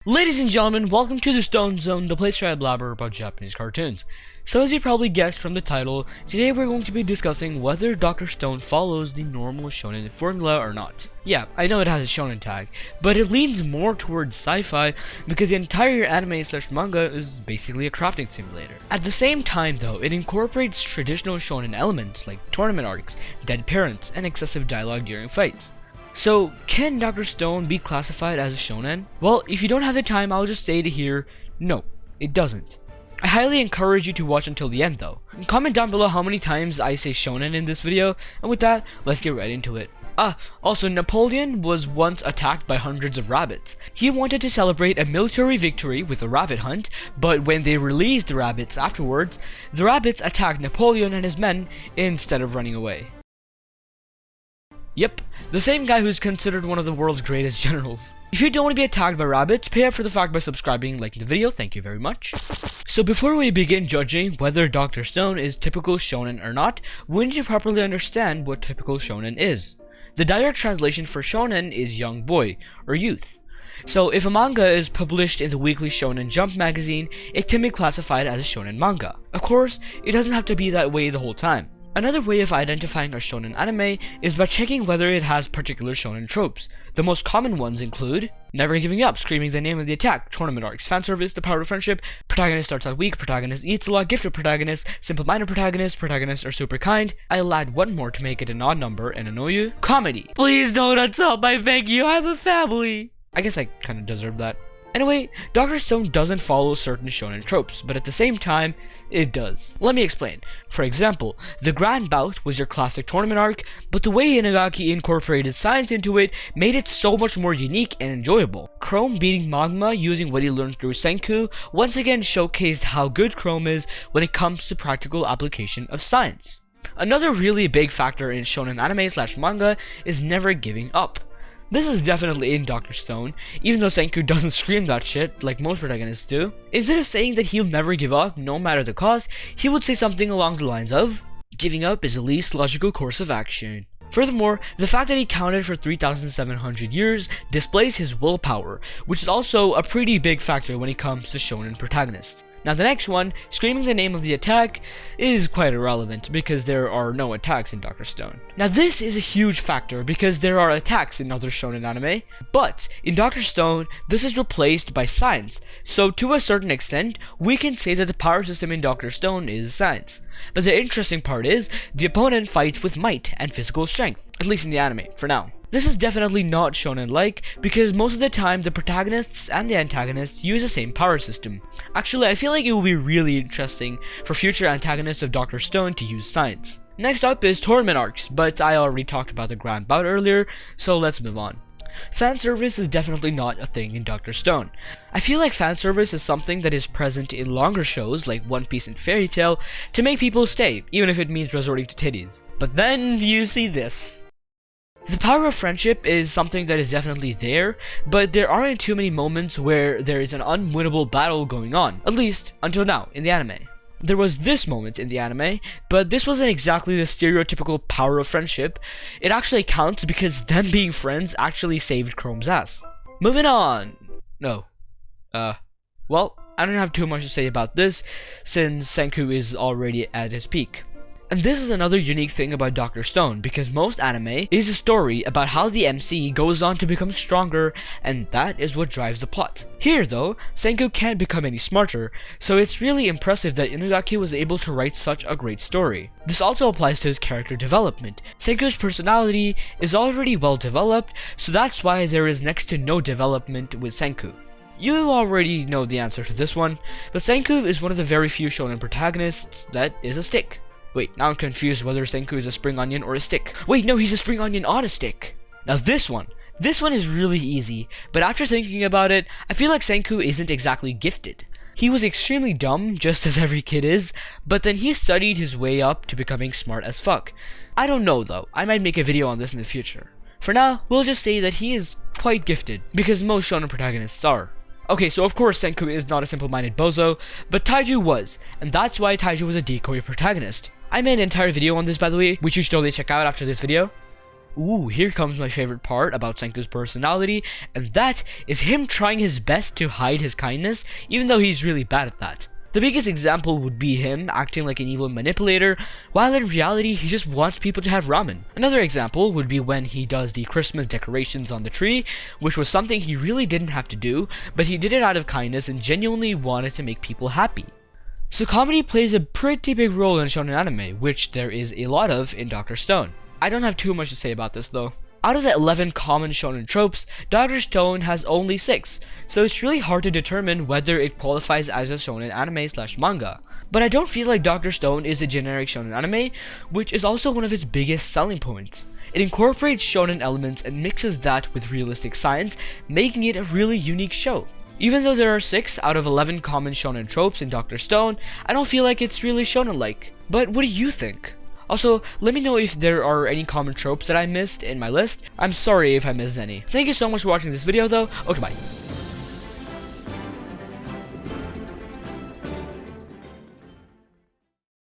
Ladies and gentlemen, welcome to the Stone Zone, the place where I blabber about Japanese cartoons. So as you probably guessed from the title, today we're going to be discussing whether Dr. Stone follows the normal shonen formula or not. Yeah, I know it has a shonen tag, but it leans more towards sci-fi because the entire anime slash manga is basically a crafting simulator. At the same time though, it incorporates traditional shonen elements like tournament arcs, dead parents, and excessive dialogue during fights. So, can Dr. Stone be classified as a shonen? Well, if you don't have the time, I'll just say to here, no, it doesn't. I highly encourage you to watch until the end though. And comment down below how many times I say shonen in this video, and with that, let's get right into it. Also, Napoleon was once attacked by hundreds of rabbits. He wanted to celebrate a military victory with a rabbit hunt, but when they released the rabbits afterwards, the rabbits attacked Napoleon and his men instead of running away. Yep, the same guy who's considered one of the world's greatest generals. If you don't want to be attacked by rabbits, pay up for the fact by subscribing and liking the video, thank you very much. So before we begin judging whether Dr. Stone is typical shonen or not, we need to properly understand what typical shonen is. The direct translation for shonen is young boy, or youth. So if a manga is published in the weekly Shonen Jump magazine, it can be classified as a shonen manga. Of course, it doesn't have to be that way the whole time. Another way of identifying a shonen anime is by checking whether it has particular shonen tropes. The most common ones include never giving up, screaming the name of the attack, tournament arcs, fan service, the power of friendship, protagonist starts out weak, protagonist eats a lot, gifted protagonist, simple-minded protagonist, protagonists are super kind. I'll add one more to make it an odd number and annoy you. Comedy. Please don't unsub, I beg you, I have a family. I guess I kinda deserve that. Anyway, Dr. Stone doesn't follow certain shonen tropes, but at the same time, it does. Let me explain. For example, the Grand Bout was your classic tournament arc, but the way Inagaki incorporated science into it made it so much more unique and enjoyable. Chrome beating Magma using what he learned through Senku once again showcased how good Chrome is when it comes to practical application of science. Another really big factor in shonen anime slash manga is never giving up. This is definitely in Dr. Stone, even though Senku doesn't scream that shit like most protagonists do. Instead of saying that he'll never give up, no matter the cost, he would say something along the lines of, giving up is the least logical course of action. Furthermore, the fact that he counted for 3,700 years displays his willpower, which is also a pretty big factor when it comes to shonen protagonists. Now the next one, screaming the name of the attack, is quite irrelevant because there are no attacks in Dr. Stone. Now this is a huge factor because there are attacks in other shonen anime, but in Dr. Stone, this is replaced by science, so to a certain extent, we can say that the power system in Dr. Stone is science. But the interesting part is, the opponent fights with might and physical strength, at least in the anime, for now. This is definitely not shonen-like, because most of the time the protagonists and the antagonists use the same power system. Actually, I feel like it will be really interesting for future antagonists of Dr. Stone to use science. Next up is tournament arcs, but I already talked about the Grand Bout earlier, so let's move on. Fanservice is definitely not a thing in Dr. Stone. I feel like fanservice is something that is present in longer shows like One Piece and Fairy Tail to make people stay, even if it means resorting to titties. But then you see this. The power of friendship is something that is definitely there, but there aren't too many moments where there is an unwinnable battle going on, at least until now in the anime. There was this moment in the anime, but this wasn't exactly the stereotypical power of friendship. It actually counts because them being friends actually saved Chrome's ass. Moving on! No. Well, I don't have too much to say about this, since Senku is already at his peak. And this is another unique thing about Dr. Stone, because most anime is a story about how the MC goes on to become stronger, and that is what drives the plot. Here though, Senku can't become any smarter, so it's really impressive that Inagaki was able to write such a great story. This also applies to his character development. Senku's personality is already well developed, so that's why there is next to no development with Senku. You already know the answer to this one, but Senku is one of the very few shonen protagonists that is a stick. Wait, now I'm confused whether Senku is a spring onion or a stick. Wait, no, he's a spring onion on a stick. Now this one is really easy, but after thinking about it, I feel like Senku isn't exactly gifted. He was extremely dumb, just as every kid is, but then he studied his way up to becoming smart as fuck. I don't know though, I might make a video on this in the future. For now, we'll just say that he is quite gifted, because most shonen protagonists are. Okay, so of course Senku is not a simple-minded bozo, but Taiju was, and that's why Taiju was a decoy protagonist. I made an entire video on this, by the way, which you should totally check out after this video. Ooh, here comes my favorite part about Senku's personality, and that is him trying his best to hide his kindness, even though he's really bad at that. The biggest example would be him acting like an evil manipulator, while in reality he just wants people to have ramen. Another example would be when he does the Christmas decorations on the tree, which was something he really didn't have to do, but he did it out of kindness and genuinely wanted to make people happy. So comedy plays a pretty big role in shonen anime, which there is a lot of in Dr. Stone. I don't have too much to say about this though. Out of the 11 common shonen tropes, Dr. Stone has only 6, so it's really hard to determine whether it qualifies as a shonen anime/manga. But I don't feel like Dr. Stone is a generic shonen anime, which is also one of its biggest selling points. It incorporates shonen elements and mixes that with realistic science, making it a really unique show. Even though there are 6 out of 11 common shonen tropes in Dr. Stone, I don't feel like it's really shonen-like. But what do you think? Also, let me know if there are any common tropes that I missed in my list. I'm sorry if I missed any. Thank you so much for watching this video though. Okay, bye.